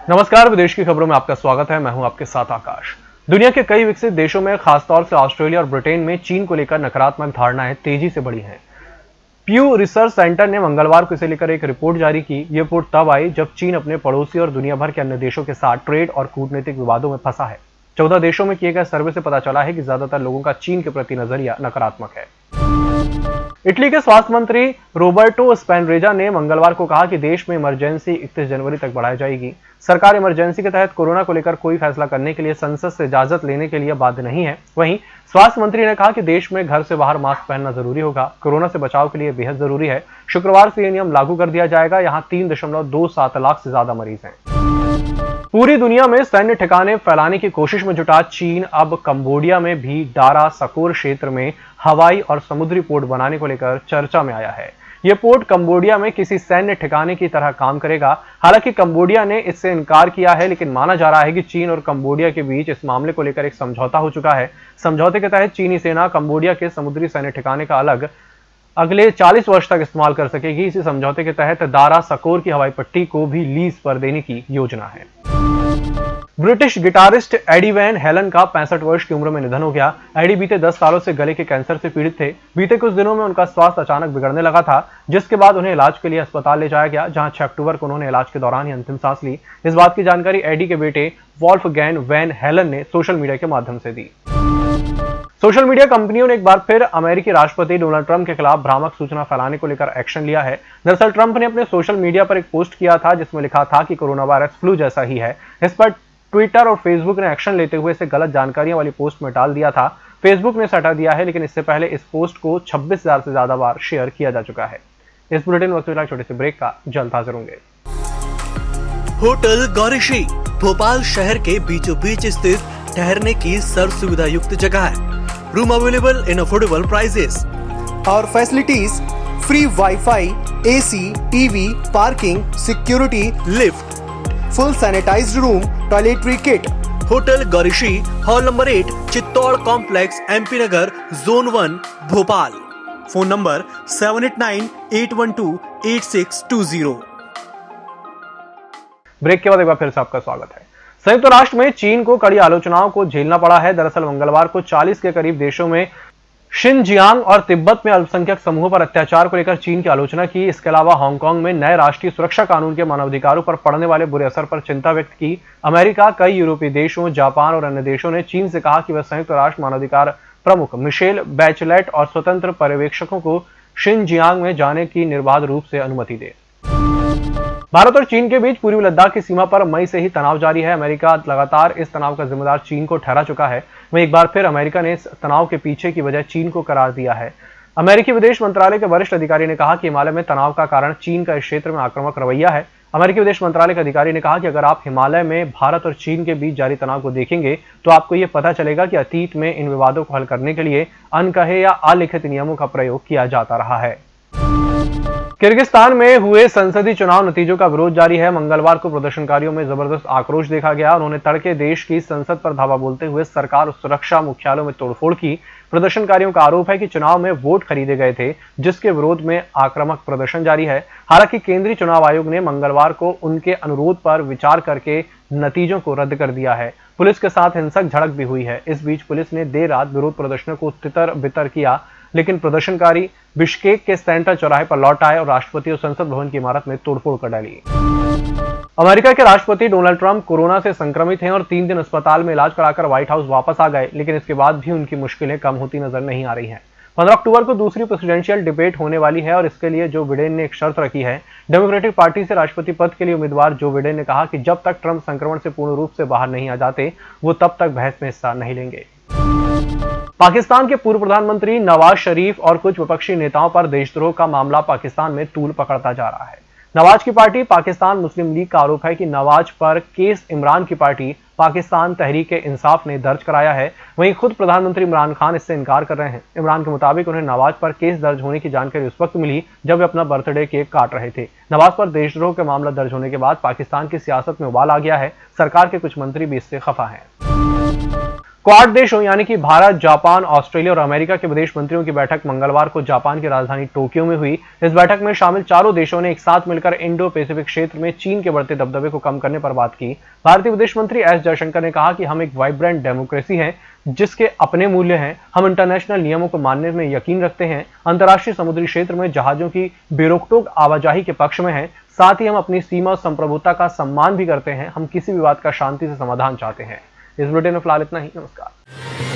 नमस्कार, विदेश की खबरों में आपका स्वागत है। मैं हूं आपके साथ आकाश। दुनिया के कई विकसित देशों में, खासतौर से ऑस्ट्रेलिया और ब्रिटेन में चीन को लेकर नकारात्मक धारणाएं तेजी से बढ़ी हैं। प्यू रिसर्च सेंटर ने मंगलवार को इसे लेकर एक रिपोर्ट जारी की। ये रिपोर्ट तब आई जब चीन अपने पड़ोसी और दुनिया भर के अन्य देशों के साथ ट्रेड और कूटनीतिक विवादों में फंसा है। 14 देशों में किए गए सर्वे से पता चला है कि ज्यादातर लोगों का चीन के प्रति नजरिया नकारात्मक है। इटली के स्वास्थ्य मंत्री रोबर्टो स्पैनरेजा ने मंगलवार को कहा कि देश में इमरजेंसी 31 जनवरी तक बढ़ाई जाएगी। सरकार इमरजेंसी के तहत कोरोना को लेकर कोई फैसला करने के लिए संसद से इजाजत लेने के लिए बाध्य नहीं है। वहीं स्वास्थ्य मंत्री ने कहा कि देश में घर से बाहर मास्क पहनना जरूरी होगा। कोरोना से बचाव के लिए बेहद जरूरी है। शुक्रवार से यह नियम लागू कर दिया जाएगा। यहाँ 3.27 लाख से ज्यादा मरीज हैं। पूरी दुनिया में सैन्य ठिकाने फैलाने की कोशिश में जुटा चीन अब कंबोडिया में भी डारा सकोर क्षेत्र में हवाई और समुद्री पोर्ट बनाने को लेकर चर्चा में आया है। यह पोर्ट कंबोडिया में किसी सैन्य ठिकाने की तरह काम करेगा। हालांकि कंबोडिया ने इससे इनकार किया है, लेकिन माना जा रहा है कि चीन और कंबोडिया के बीच इस मामले को लेकर एक समझौता हो चुका है। समझौते के तहत चीनी सेना कंबोडिया के समुद्री सैन्य ठिकाने का अगले 40 वर्ष तक इस्तेमाल कर सकेगी। इसी समझौते के तहत दारा सकोर की हवाई पट्टी को भी लीज पर देने की योजना है। British guitarist Eddie Van Halen का 65 वर्ष की उम्र में निधन हो गया। एडी बीते 10 सालों से गले के कैंसर से पीड़ित थे। बीते कुछ दिनों में उनका स्वास्थ्य अचानक बिगड़ने लगा था, जिसके बाद उन्हें इलाज के लिए अस्पताल ले जाया गया, जहां 6 अक्टूबर को उन्होंने इलाज के दौरान ही अंतिम सांस ली। इस बात की जानकारी एडी के बेटे वॉल्फगैंग वैन हेलन ने सोशल मीडिया के माध्यम से दी। सोशल मीडिया कंपनियों ने एक बार फिर अमेरिकी राष्ट्रपति डोनाल्ड ट्रंप के खिलाफ भ्रामक सूचना फैलाने को लेकर एक्शन लिया है। दरअसल ट्रंप ने अपने सोशल मीडिया पर एक पोस्ट किया था, जिसमें लिखा था कि कोरोना वायरस फ्लू जैसा ही है। इस पर ट्विटर और फेसबुक ने एक्शन लेते हुए इसे गलत जानकारियां वाली पोस्ट में डाल दिया था। फेसबुक ने इसे हटा दिया है, लेकिन इससे पहले इस पोस्ट को 26,000 से ज्यादा बार शेयर किया जा चुका है। इस बुलेटिन में छोटे से ब्रेक का जल्द हाजिर होंगे। होटल गौरीशी भोपाल शहर के बीचों बीच स्थित ठहरने की सर्व सुविधा युक्त जगह है। Room available in affordable prices और facilities free wifi, AC, TV, parking, security, lift, full sanitised room, toiletry kit. Hotel Gaurishi, hall number 8, Chittor complex, MP Nagar, zone 1, Bhopal. Phone number 7898128620। Break के बाद एक बार फिर से आपका स्वागत है। संयुक्त राष्ट्र में चीन को कड़ी आलोचनाओं को झेलना पड़ा है। दरअसल मंगलवार को 40 के करीब देशों में शिनजियांग और तिब्बत में अल्पसंख्यक समूहों पर अत्याचार को लेकर चीन की आलोचना की। इसके अलावा हांगकांग में नए राष्ट्रीय सुरक्षा कानून के मानवाधिकारों पर पड़ने वाले बुरे असर पर चिंता व्यक्त की। अमेरिका, कई यूरोपीय देशों, जापान और अन्य देशों ने चीन से कहा कि वह संयुक्त राष्ट्र मानवाधिकार प्रमुख मिशेल बैचलेट और स्वतंत्र पर्यवेक्षकों को शिनजियांग में जाने की निर्बाध रूप से अनुमति दे। भारत और चीन के बीच पूर्वी लद्दाख की सीमा पर मई से ही तनाव जारी है। अमेरिका लगातार इस तनाव का जिम्मेदार चीन को ठहरा चुका है। वहीं एक बार फिर अमेरिका ने इस तनाव के पीछे की वजह चीन को करार दिया है। अमेरिकी विदेश मंत्रालय के वरिष्ठ अधिकारी ने कहा कि हिमालय में तनाव का कारण चीन का इस क्षेत्र में आक्रामक रवैया है। अमेरिकी विदेश मंत्रालय के अधिकारी ने कहा कि अगर आप हिमालय में भारत और चीन के बीच जारी तनाव को देखेंगे तो आपको यह पता चलेगा कि अतीत में इन विवादों को हल करने के लिए अनकहे या अलिखित नियमों का प्रयोग किया जाता रहा है। किर्गिस्तान में हुए संसदीय चुनाव नतीजों का विरोध जारी है। मंगलवार को प्रदर्शनकारियों में जबरदस्त आक्रोश देखा गया। उन्होंने तड़के देश की संसद पर धावा बोलते हुए सरकार और सुरक्षा मुख्यालयों में तोड़फोड़ की। प्रदर्शनकारियों का आरोप है कि चुनाव में वोट खरीदे गए थे, जिसके विरोध में आक्रामक प्रदर्शन जारी है। हालांकि केंद्रीय चुनाव आयोग ने मंगलवार को उनके अनुरोध पर विचार करके नतीजों को रद्द कर दिया है। पुलिस के साथ हिंसक झड़प भी हुई है। इस बीच पुलिस ने देर रात विरोध प्रदर्शनों को तितर बितर किया, लेकिन प्रदर्शनकारी बिश्केक के सेंट्रल चौराहे पर लौट आए और राष्ट्रपति और संसद भवन की इमारत में तोड़फोड़ कर डाली। अमेरिका के राष्ट्रपति डोनाल्ड ट्रंप कोरोना से संक्रमित हैं और 3 दिन अस्पताल में इलाज कराकर व्हाइट हाउस वापस आ गए, लेकिन इसके बाद भी उनकी मुश्किलें कम होती नजर नहीं आ रही हैं। 15 अक्टूबर को दूसरी प्रेसिडेंशियल डिबेट होने वाली है और इसके लिए जो बिडेन ने एक शर्त रखी है। डेमोक्रेटिक पार्टी से राष्ट्रपति पद के लिए उम्मीदवार जो बिडेन ने कहा कि जब तक ट्रंप संक्रमण से पूर्ण रूप से बाहर नहीं आ जाते, वो तब तक बहस में हिस्सा नहीं लेंगे। पाकिस्तान के पूर्व प्रधानमंत्री नवाज शरीफ और कुछ विपक्षी नेताओं पर देशद्रोह का मामला पाकिस्तान में तूल पकड़ता जा रहा है। नवाज की पार्टी पाकिस्तान मुस्लिम लीग का आरोप है कि नवाज पर केस इमरान की पार्टी पाकिस्तान तहरीक-ए-इंसाफ ने दर्ज कराया है। वहीं खुद प्रधानमंत्री इमरान खान इससे इनकार कर रहे हैं। इमरान के मुताबिक उन्हें नवाज पर केस दर्ज होने की जानकारी उस वक्त मिली जब वे अपना बर्थडे केक काट रहे थे। नवाज पर देशद्रोह का मामला दर्ज होने के बाद पाकिस्तान की सियासत में उबाल आ गया है। सरकार के कुछ मंत्री भी इससे खफा हैं। क्वाड देशों यानी कि भारत, जापान, ऑस्ट्रेलिया और अमेरिका के विदेश मंत्रियों की बैठक मंगलवार को जापान की राजधानी टोक्यो में हुई। इस बैठक में शामिल चारों देशों ने एक साथ मिलकर इंडो पैसिफिक क्षेत्र में चीन के बढ़ते दबदबे को कम करने पर बात की। भारतीय विदेश मंत्री एस जयशंकर ने कहा कि हम एक वाइब्रेंट डेमोक्रेसी हैं जिसके अपने मूल्य हैं। हम इंटरनेशनल नियमों को मानने में यकीन रखते हैं, अंतर्राष्ट्रीय समुद्री क्षेत्र में जहाजों की बेरोकटोक आवाजाही के पक्ष में हैं। साथ ही हम अपनी सीमा और संप्रभुता का सम्मान भी करते हैं। हम किसी भी बात का शांति से समाधान चाहते हैं। इस बुलेटिन में फिलहाल इतना ही। नमस्कार।